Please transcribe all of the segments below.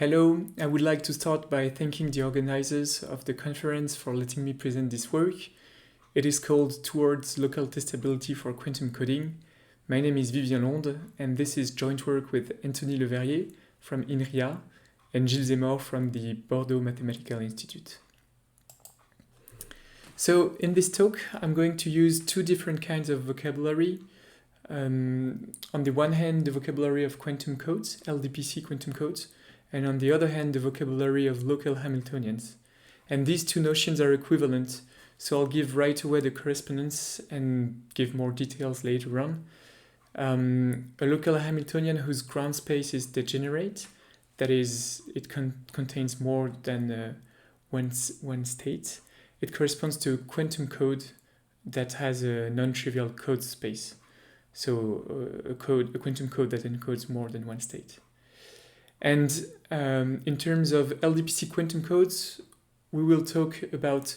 Hello, I would like to start by thanking the organizers of the conference for letting me present this work. It is called Towards Local Testability for Quantum Coding. My name is Vivien Londe, and this is joint work with Anthony Leverrier from Inria and Gilles Zémor from the Bordeaux Mathematical Institute. So in this talk, I'm going to use two different kinds of vocabulary. On the one hand, the vocabulary of quantum codes, LDPC quantum codes, and on the other hand, the vocabulary of local Hamiltonians. And these two notions are equivalent, so I'll give right away the correspondence and give more details later on. A local Hamiltonian whose ground space is degenerate, that is, it contains more than one state. It corresponds to a quantum code that has a non-trivial code space. So a quantum code that encodes more than one state. And in terms of LDPC quantum codes, we will talk about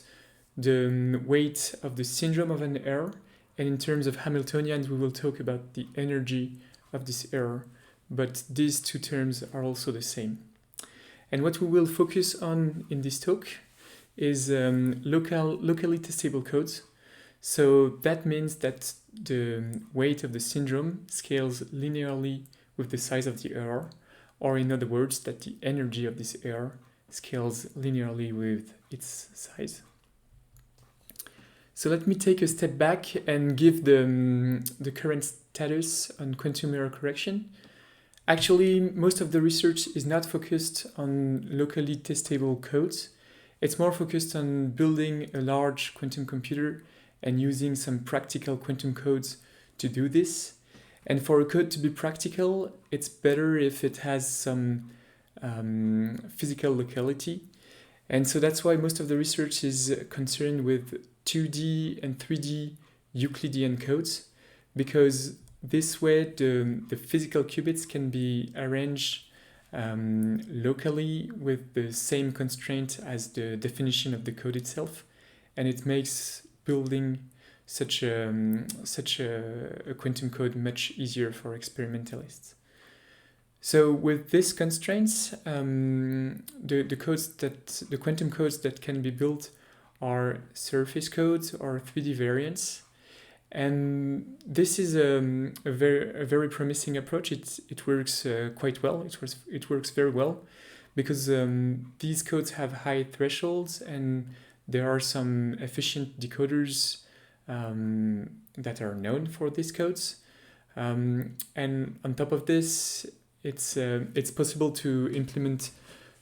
the weight of the syndrome of an error. And in terms of Hamiltonians, we will talk about the energy of this error. But these two terms are also the same. And what we will focus on in this talk is locally testable codes. So that means that the weight of the syndrome scales linearly with the size of the error, or in other words, that the energy of this error scales linearly with its size. So let me take a step back and give the current status on quantum error correction. Actually, most of the research is not focused on locally testable codes. It's more focused on building a large quantum computer and using some practical quantum codes to do this. And for a code to be practical, it's better if it has some physical locality. And so that's why most of the research is concerned with 2D and 3D Euclidean codes, because this way the physical qubits can be arranged locally with the same constraint as the definition of the code itself. And it makes building such a quantum code much easier for experimentalists. So with these constraints, the quantum codes that can be built are surface codes or 3D variants. And this is a very promising approach. It works quite well. It works very well because these codes have high thresholds and there are some efficient decoders that are known for these codes. And on top of this, it's possible to implement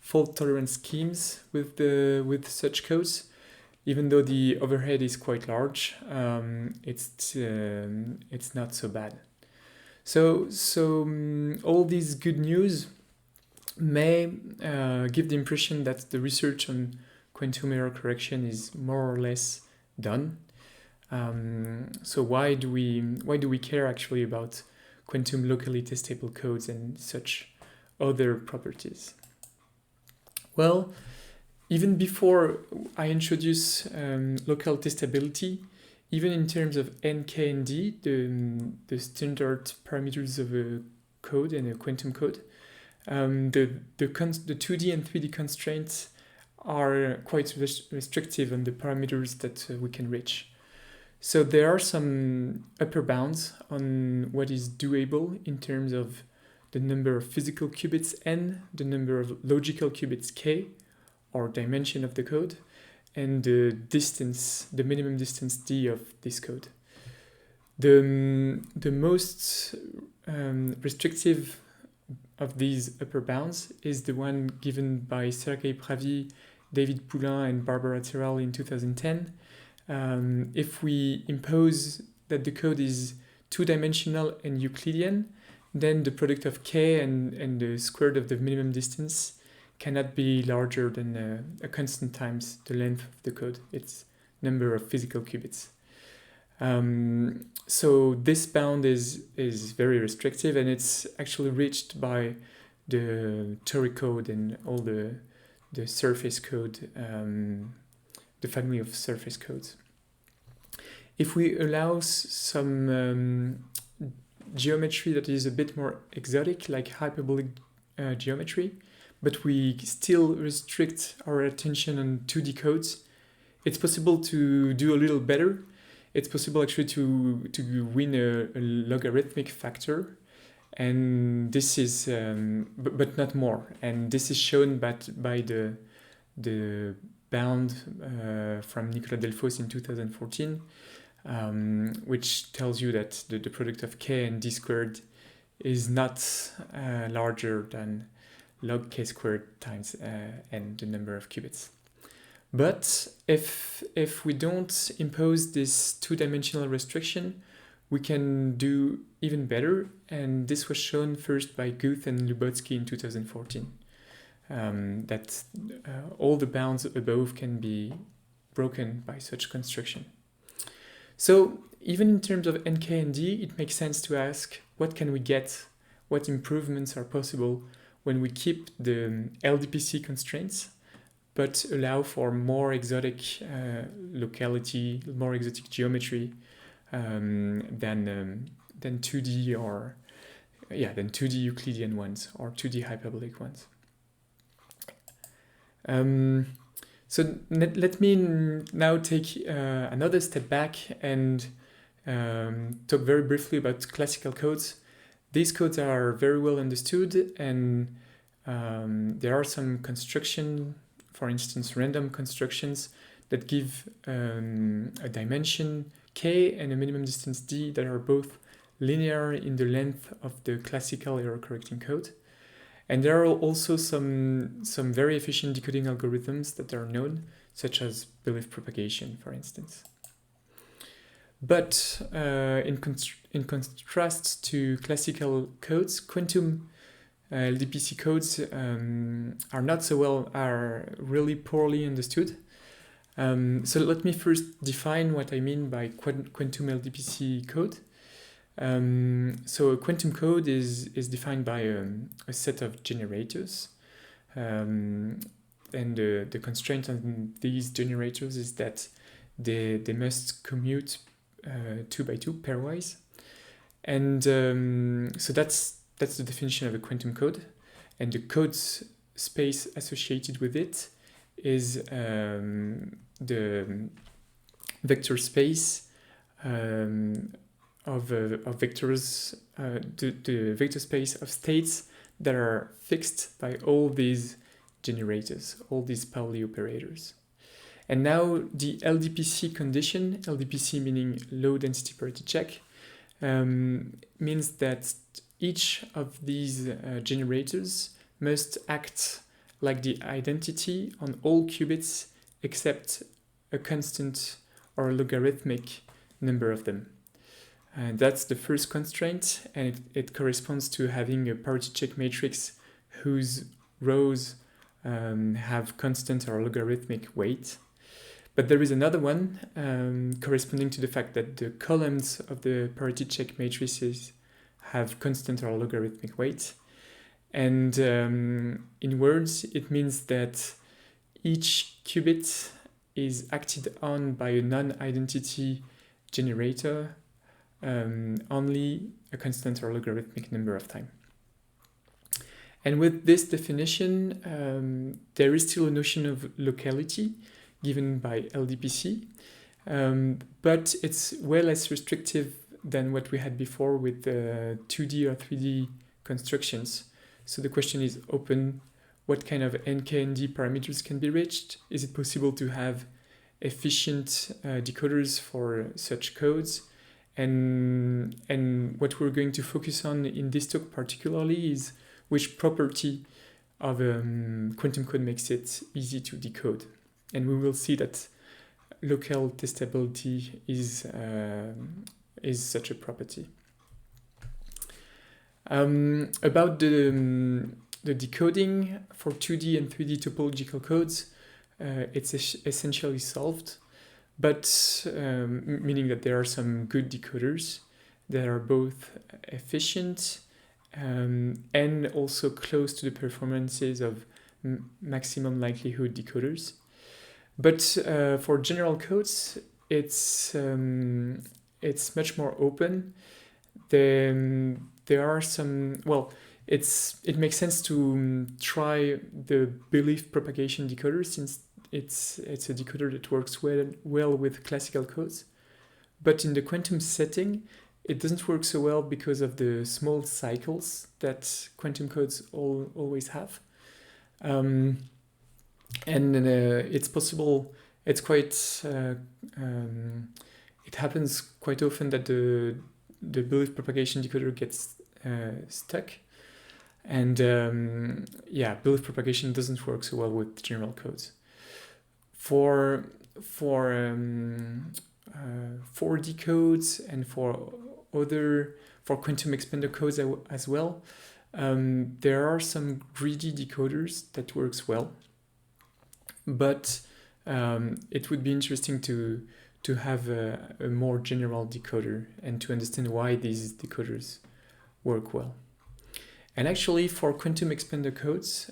fault-tolerant schemes with such codes. Even though the overhead is quite large, it's not so bad. So all these good news may give the impression that the research on quantum error correction is more or less done. So why do we care actually about quantum locally testable codes and such other properties? Well, even before I introduce local testability, even in terms of n, k, and d, the standard parameters of a code and a quantum code, the 2D and 3D constraints are quite restrictive on the parameters that we can reach. So there are some upper bounds on what is doable in terms of the number of physical qubits n, the number of logical qubits k, or dimension of the code, and the distance, the minimum distance d of this code. The most restrictive of these upper bounds is the one given by Sergei Pravy, David Poulin, and Barbara Terrell in 2010. If we impose that the code is two-dimensional and Euclidean, then the product of k and the square root of the minimum distance cannot be larger than a constant times the length of the code, its number of physical qubits. So this bound is very restrictive, and it's actually reached by the toric code and all the surface code, the family of surface codes. If we allow some geometry that is a bit more exotic, like hyperbolic geometry, but we still restrict our attention on 2D codes, it's possible to do a little better. It's possible actually to win a logarithmic factor, and this is, but not more. And this is shown by the bound from Nicolas Delfos in 2014, which tells you that the product of k and d squared is not larger than log k squared times n, the number of qubits. But if we don't impose this two-dimensional restriction, we can do even better, and this was shown first by Guth and Lubotsky in 2014, that all the bounds above can be broken by such construction. So even in terms of nk and d, it makes sense to ask, what can we get, what improvements are possible when we keep the LDPC constraints, but allow for more exotic locality, more exotic geometry than 2D or than 2D Euclidean ones or 2D hyperbolic ones. So let me now take another step back and talk very briefly about classical codes. These codes are very well understood, and there are some construction, for instance, random constructions that give a dimension k and a minimum distance d that are both linear in the length of the classical error correcting code. And there are also some very efficient decoding algorithms that are known, such as belief propagation, for instance. But in contrast to classical codes, quantum LDPC codes are really poorly understood. So let me first define what I mean by quantum LDPC code. So a quantum code is defined by a set of generators, and the constraint on these generators is that they must commute 2 by 2 pairwise, and so that's the definition of a quantum code, and the code space associated with it is the vector space of vectors, the vector space of states that are fixed by all these generators, all these Pauli operators. And now the LDPC condition, LDPC meaning low density parity check, means that each of these generators must act like the identity on all qubits except a constant or logarithmic number of them. And that's the first constraint, and it corresponds to having a parity check matrix whose rows have constant or logarithmic weight. But there is another one corresponding to the fact that the columns of the parity check matrices have constant or logarithmic weight. And in words, it means that each qubit is acted on by a non-identity generator only a constant or logarithmic number of time. And with this definition, there is still a notion of locality given by LDPC, but it's way less restrictive than what we had before with 2D or 3D constructions. So the question is open: what kind of NK and D parameters can be reached? Is it possible to have efficient decoders for such codes? And what we're going to focus on in this talk particularly is which property of quantum code makes it easy to decode. And we will see that local testability is such a property. About the decoding for 2D and 3D topological codes, it's essentially solved, but meaning that there are some good decoders that are both efficient and also close to the performances of maximum likelihood decoders. But for general codes, it's much more open. There are some, well, it makes sense to try the belief propagation decoder, since it's a decoder that works well with classical codes. But in the quantum setting, it doesn't work so well because of the small cycles that quantum codes always have. And it's possible, it happens quite often that the belief propagation decoder gets stuck. And belief propagation doesn't work so well with general codes. For 4D codes and for quantum expander codes as well, there are some greedy decoders that works well, but it would be interesting to have a more general decoder and to understand why these decoders work well. And actually, for quantum expander codes,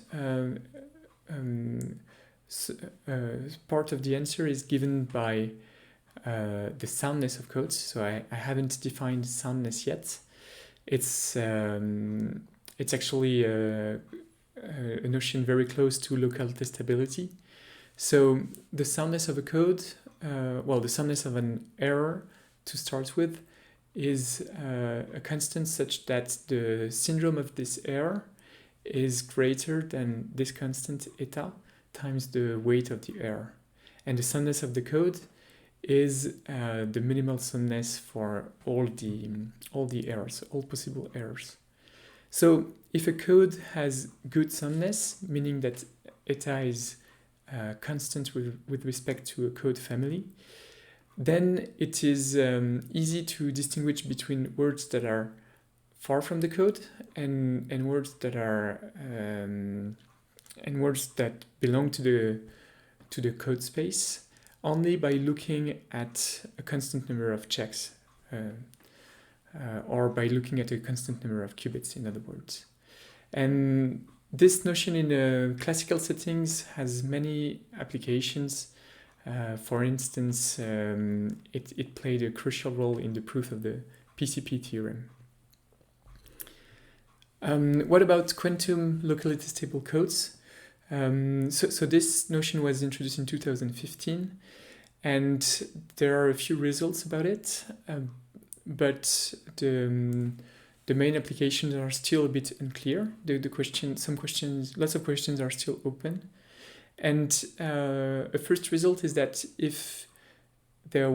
part of the answer is given by the soundness of codes. So I haven't defined soundness yet. It's actually a notion very close to local testability. So the soundness of a code, the soundness of an error to start with, is a constant such that the syndrome of this error is greater than this constant eta times the weight of the error. And the soundness of the code is the minimal soundness for all the errors, all possible errors. So if a code has good soundness, meaning that eta is constant with respect to a code family, then it is easy to distinguish between words that are far from the code and words that are and words that belong to the code space only by looking at a constant number of checks, or by looking at a constant number of qubits, in other words. And this notion in classical settings has many applications. For instance, it played a crucial role in the proof of the PCP theorem. What about quantum locally testable codes? So this notion was introduced in 2015, and there are a few results about it, but the main applications are still a bit unclear. Lots of questions are still open. And a first result is that if there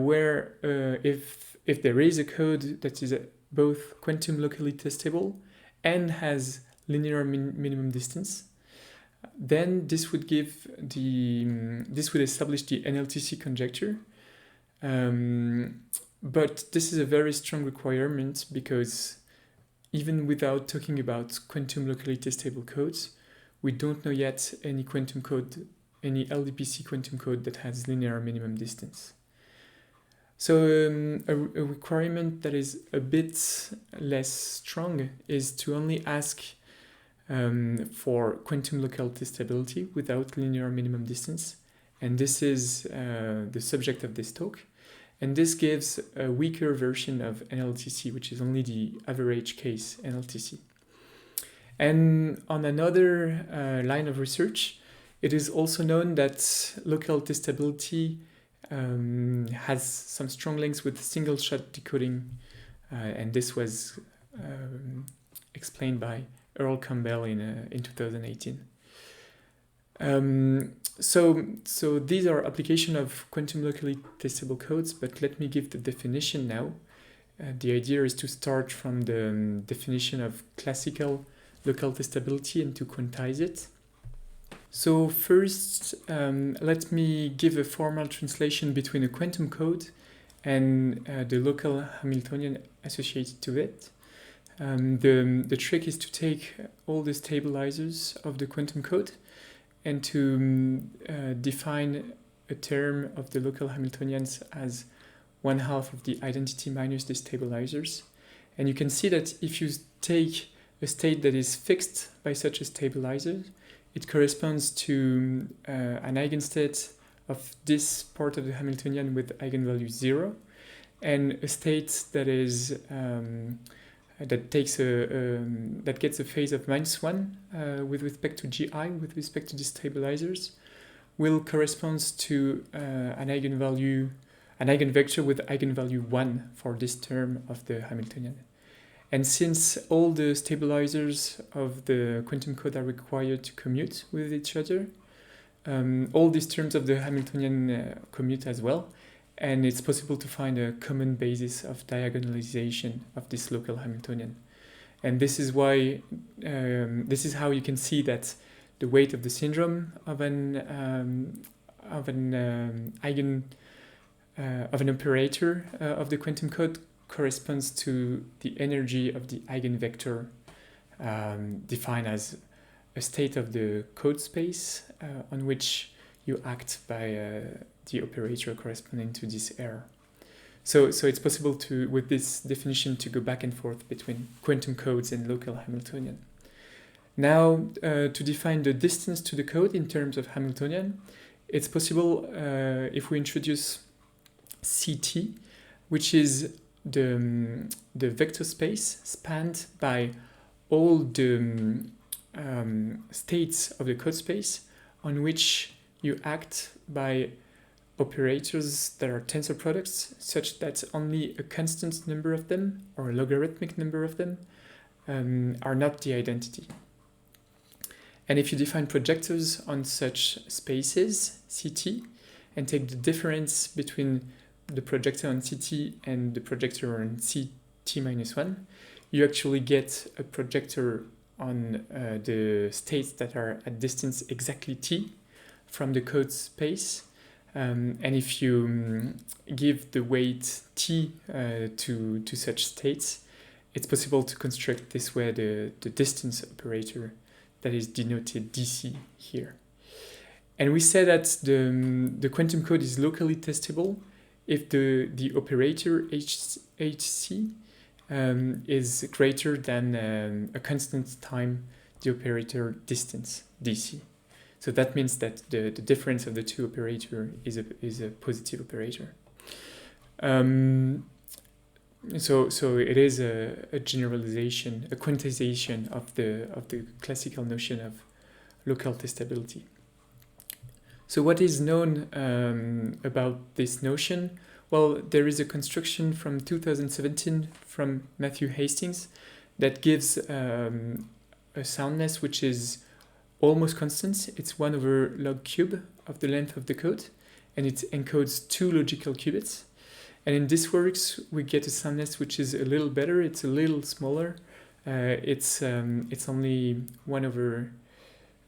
is a code that is both quantum locally testable and has linear minimum distance, then this would establish the NLTC conjecture. But this is a very strong requirement, because even without talking about quantum locally testable codes, we don't know yet any quantum code, any LDPC quantum code that has linear minimum distance. So a requirement that is a bit less strong is to only ask for quantum local testability without linear minimum distance. And this is the subject of this talk. And this gives a weaker version of NLTC, which is only the average case NLTC. And on another line of research, it is also known that local testability has some strong links with single-shot decoding, and this was explained by Earl Campbell in 2018. So these are applications of quantum locally testable codes, but let me give the definition now. The idea is to start from the definition of classical local testability and to quantize it. So first, let me give a formal translation between a quantum code and the local Hamiltonian associated to it. The trick is to take all the stabilizers of the quantum code and to define a term of the local Hamiltonians as 1/2 of the identity minus the stabilizers. And you can see that if you take a state that is fixed by such a stabilizer, it corresponds to an eigenstate of this part of the Hamiltonian with eigenvalue 0, and a state that is that takes that gets a phase of -1 with respect to GI, with respect to the stabilizers, will correspond to an eigenvector with eigenvalue 1 for this term of the Hamiltonian. And since all the stabilizers of the quantum code are required to commute with each other, all these terms of the Hamiltonian commute as well, and it's possible to find a common basis of diagonalization of this local Hamiltonian. And this is why, this is how you can see that the weight of the syndrome of an operator of the quantum code corresponds to the energy of the eigenvector defined as a state of the code space on which you act by the operator corresponding to this error. So it's possible to, with this definition, to go back and forth between quantum codes and local Hamiltonian. Now, to define the distance to the code in terms of Hamiltonian, it's possible if we introduce CT, which is the vector space spanned by all the states of the code space on which you act by operators that are tensor products, such that only a constant number of them or a logarithmic number of them are not the identity. And if you define projectors on such spaces, CT, and take the difference between the projector on CT and the projector on CT-1, you actually get a projector on the states that are at distance exactly t from the code space. And if you give the weight t to such states, it's possible to construct this way the distance operator that is denoted dc here. And we say that the quantum code is locally testable if the operator hc is greater than a constant time the operator distance dc. So that means that the difference of the two operators is a positive operator. So it is a generalization, a quantization of the classical notion of local testability. So what is known about this notion? Well, there is a construction from 2017 from Matthew Hastings that gives a soundness which is almost constant. It's 1 over log cube of the length of the code, and it encodes 2 logical qubits. And in this works, we get a soundness which is a little better. It's a little smaller. It's only 1 over.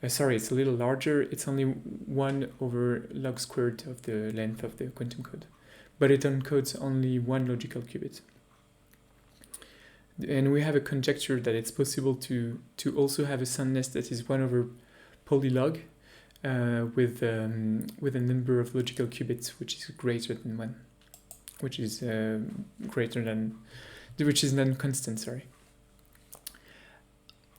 It's a little larger. It's only 1 over log squared of the length of the quantum code, but it encodes only 1 logical qubit. And we have a conjecture that it's possible to also have a soundness that is 1 over polylog with a number of logical qubits which is greater than 1, which is non-constant. Sorry.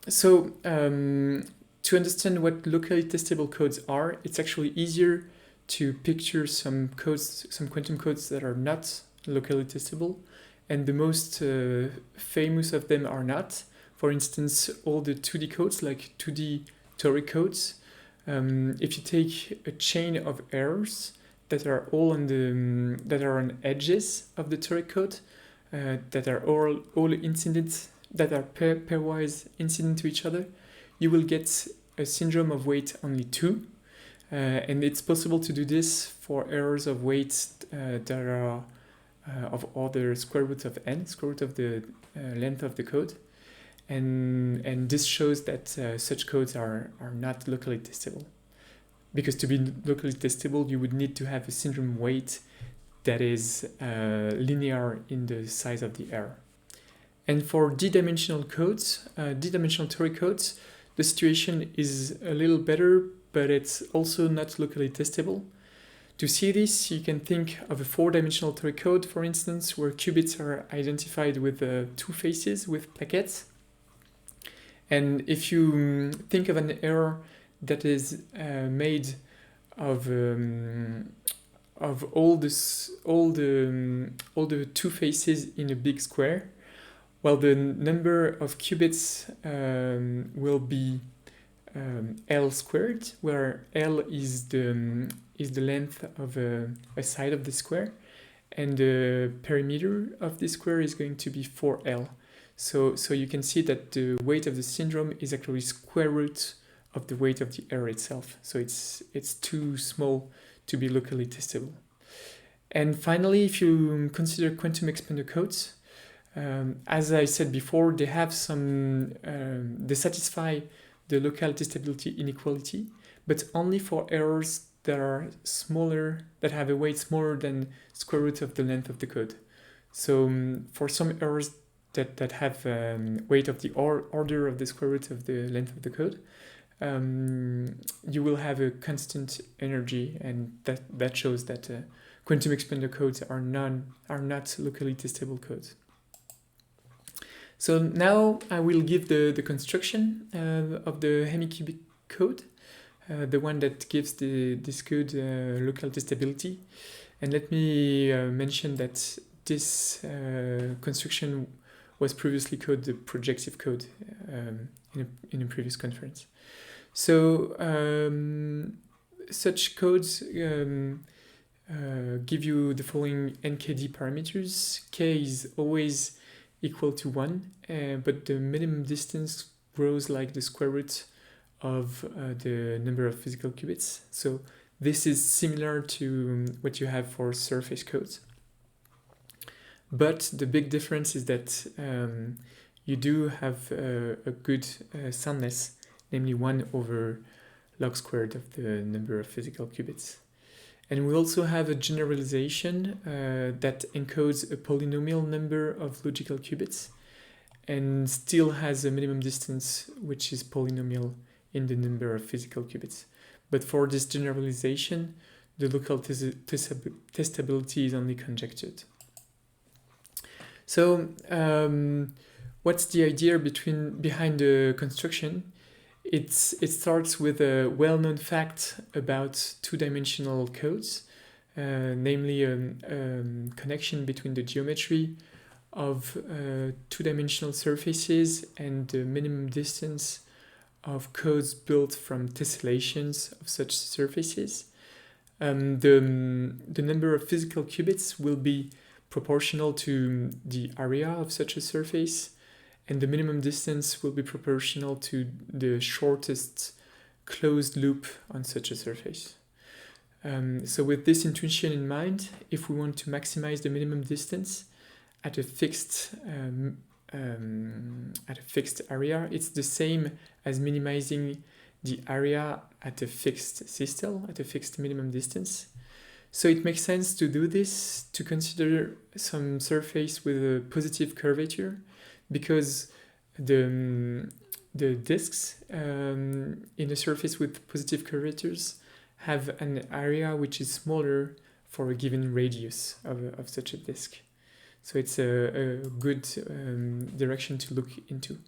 So to understand what locally testable codes are, it's actually easier to picture some quantum codes that are not locally testable. And the most famous of them are not. For instance, all the 2D codes, like 2D toric codes. If you take a chain of errors that are all on edges of the toric code, that are all incident, that are pairwise incident to each other, you will get a syndrome of weight only 2. And it's possible to do this for errors of weight that are of order square root of n, square root of the length of the code, and this shows that such codes are not locally testable, because to be locally testable you would need to have a syndrome weight that is linear in the size of the error. And for d-dimensional codes, d-dimensional toric codes, the situation is a little better, but it's also not locally testable. To see this, you can think of a 4-dimensional toric code, for instance, where qubits are identified with 2 faces with plaquettes. And if you think of an error that is made of all the 2 faces in a big square, Well, the number of qubits will be L squared, where L is the length of a side of the square, and the perimeter of the square is going to be 4L. So you can see that the weight of the syndrome is actually square root of the weight of the error itself. So it's too small to be locally testable. And finally, if you consider quantum expander codes, as I said before, they have some, they satisfy the local testability inequality, but only for errors that are smaller, that have a weight smaller than square root of the length of the code. So for some errors that have weight of the order of the square root of the length of the code, you will have a constant energy, and that shows that quantum expander codes are not locally testable codes. So now I will give the construction of the hemicubic code, the one that gives this code local testability. And let me mention that this construction was previously called the projective code in a previous conference. So such codes give you the following NKD parameters. K is always equal to 1, but the minimum distance grows like the square root of the number of physical qubits. So this is similar to what you have for surface codes. But the big difference is that you do have a good soundness, namely 1 over log squared of the number of physical qubits. And we also have a generalization that encodes a polynomial number of logical qubits and still has a minimum distance which is polynomial in the number of physical qubits. But for this generalization, the local testability is only conjectured. So what's the idea behind the construction? It starts with a well-known fact about two-dimensional codes, namely a connection between the geometry of two-dimensional surfaces and the minimum distance of codes built from tessellations of such surfaces. The number of physical qubits will be proportional to the area of such a surface, and the minimum distance will be proportional to the shortest closed loop on such a surface. So with this intuition in mind, if we want to maximize the minimum distance at a fixed area, it's the same as minimizing the area at a fixed system, at a fixed minimum distance. So it makes sense to do this, to consider some surface with a positive curvature, because the disks in a surface with positive curvatures have an area which is smaller for a given radius of such a disk. So it's a good direction to look into.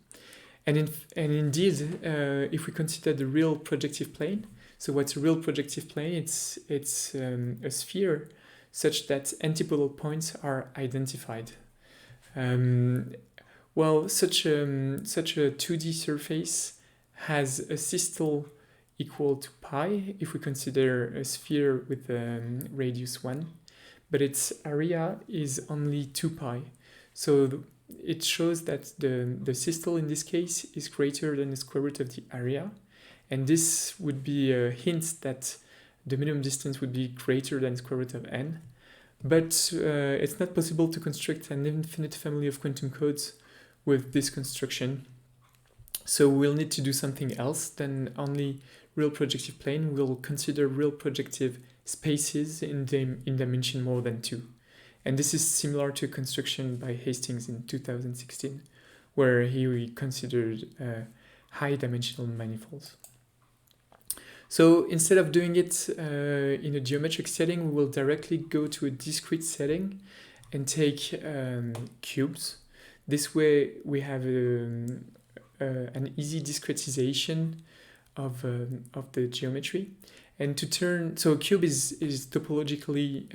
And indeed, if we consider the real projective plane, so what's a real projective plane? It's a sphere such that antipodal points are identified. Well, such a 2D surface has a systole equal to pi if we consider a sphere with radius 1, but its area is only 2 pi. So it shows that the systole in this case is greater than the square root of the area, and this would be a hint that the minimum distance would be greater than square root of n. But it's not possible to construct an infinite family of quantum codes with this construction. So we'll need to do something else than only real projective plane. We'll consider real projective spaces in dimension more than 2. And this is similar to construction by Hastings in 2016, where he considered high dimensional manifolds. So instead of doing it in a geometric setting, we will directly go to a discrete setting and take cubes. This way we have an easy discretization of the geometry. And so a cube is topologically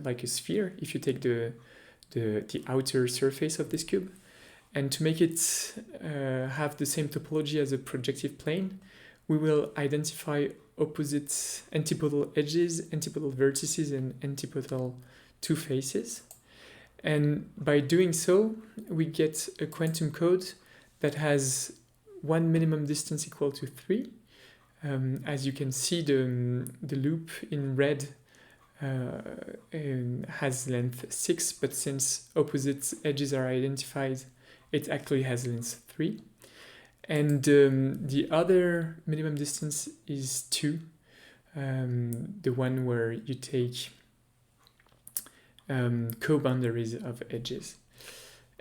like a sphere if you take the outer surface of this cube. And to make it have the same topology as a projective plane, we will identify opposite antipodal edges, antipodal vertices, and antipodal two faces. And by doing so, we get a quantum code that has one minimum distance equal to 3. As you can see, the loop in red has length 6, but since opposite edges are identified, it actually has length 3. And the other minimum distance is 2, the one where you take co-boundaries of edges.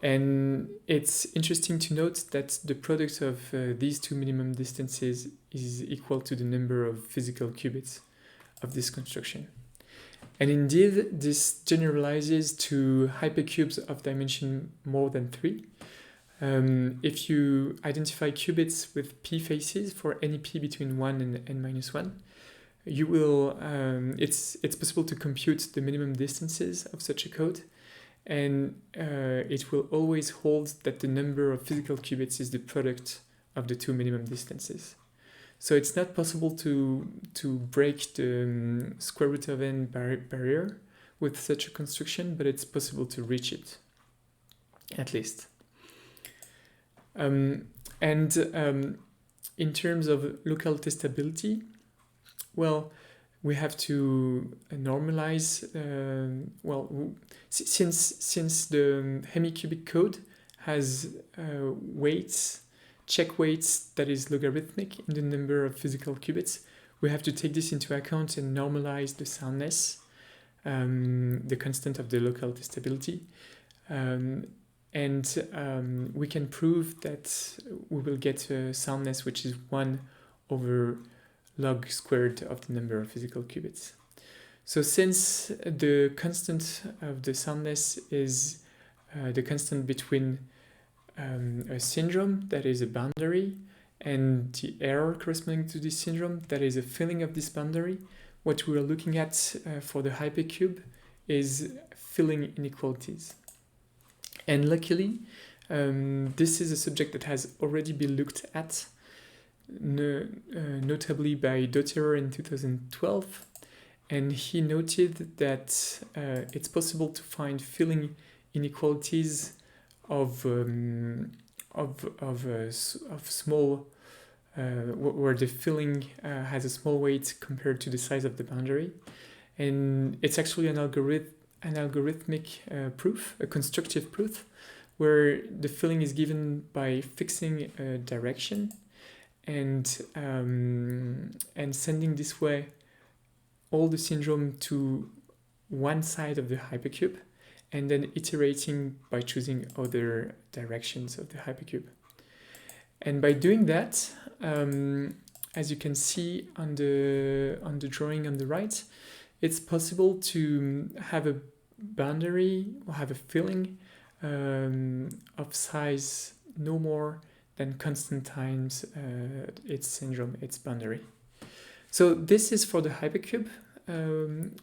And it's interesting to note that the product of these two minimum distances is equal to the number of physical qubits of this construction. And indeed, this generalizes to hypercubes of dimension more than 3. If you identify qubits with p faces for any p between 1 and n-1, you will it's possible to compute the minimum distances of such a code, and it will always hold that the number of physical qubits is the product of the two minimum distances. So it's not possible to break the square root of n barrier with such a construction, but it's possible to reach it, at least. In terms of local testability, well, we have to normalize, since the hemicubic code has weights, check weights that is logarithmic in the number of physical qubits, we have to take this into account and normalize the soundness, the constant of the local testability. We can prove that we will get a soundness which is 1 over log squared of the number of physical qubits. So since the constant of the soundness is the constant between a syndrome, that is a boundary, and the error corresponding to this syndrome, that is a filling of this boundary, what we are looking at for the hypercube is filling inequalities. And luckily, this is a subject that has already been looked at, notably by Dotterer in 2012, and he noted that it's possible to find filling inequalities of small, where the filling has a small weight compared to the size of the boundary, and it's actually an algorithmic proof, a constructive proof, where the filling is given by fixing a direction and sending this way all the syndrome to one side of the hypercube, and then iterating by choosing other directions of the hypercube. And by doing that, as you can see on the drawing on the right, it's possible to have a boundary or have a filling of size no more than constant times its syndrome, its boundary. So this is for the hypercube,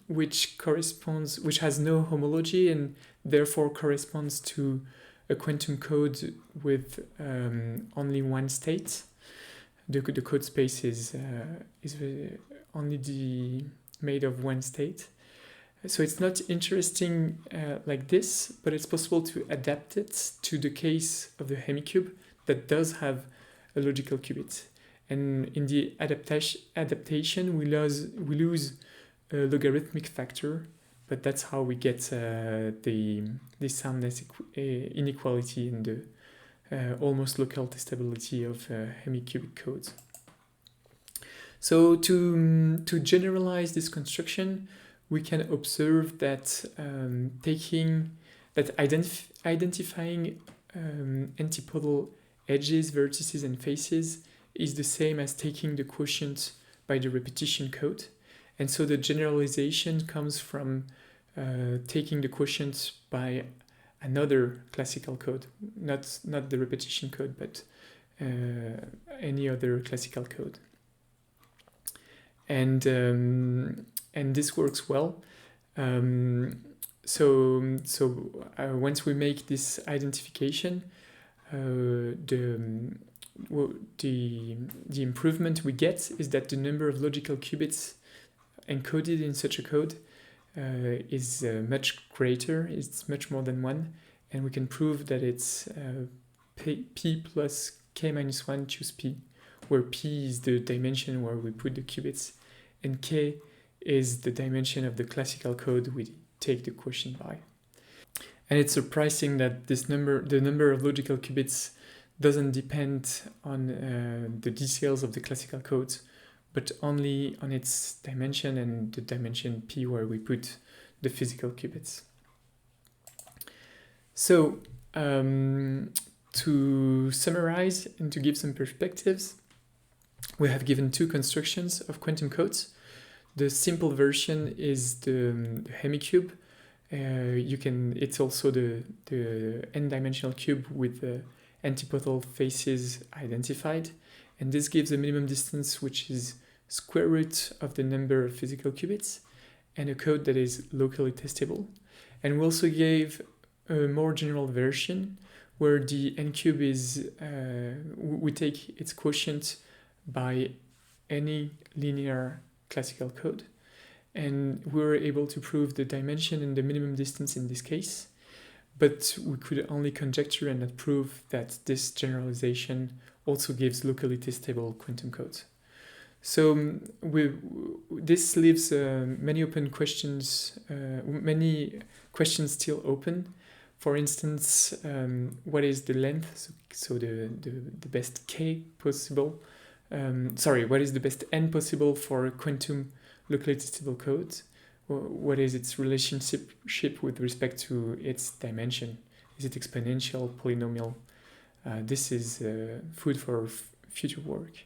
which has no homology and therefore corresponds to a quantum code with only one state. The code space is only made of one state. So it's not interesting like this, but it's possible to adapt it to the case of the hemicube that does have a logical qubit. And in the adaptation, we lose a logarithmic factor, but that's how we get the soundness inequality and the almost local testability of hemicubic codes. So to generalize this construction, we can observe that identifying antipodal edges, vertices, and faces is the same as taking the quotient by the repetition code. And so the generalization comes from taking the quotient by another classical code, not the repetition code, but any other classical code. And this works well. So once we make this identification, the improvement we get is that the number of logical qubits encoded in such a code is much greater. It's much more than 1, and we can prove that it's p plus k minus 1 choose p, where p is the dimension where we put the qubits, and k is the dimension of the classical code we take the quotient by. And it's surprising that the number of logical qubits doesn't depend on the details of the classical code, but only on its dimension and the dimension p where we put the physical qubits. So to summarize and to give some perspectives, we have given 2 constructions of quantum codes. The simple version is the hemicube. It's also the n-dimensional cube with the antipodal faces identified, and this gives a minimum distance which is square root of the number of physical qubits, and a code that is locally testable. And we also gave a more general version where the n-cube is, we take its quotient by any linear classical code, and we were able to prove the dimension and the minimum distance in this case, but we could only conjecture and not prove that this generalization also gives locally testable quantum codes. So this leaves many open questions, many questions still open. For instance, what is the length? So the best k possible. What is the best n possible for quantum locally testable code? What is its relationship with respect to its dimension? Is it exponential, polynomial? This is food for future work.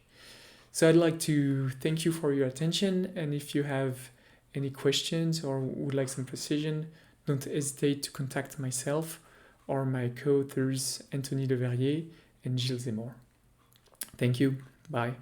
So I'd like to thank you for your attention, and if you have any questions or would like some precision, don't hesitate to contact myself or my co-authors Anthony Leverrier and Gilles Zémor. Thank you. Bye.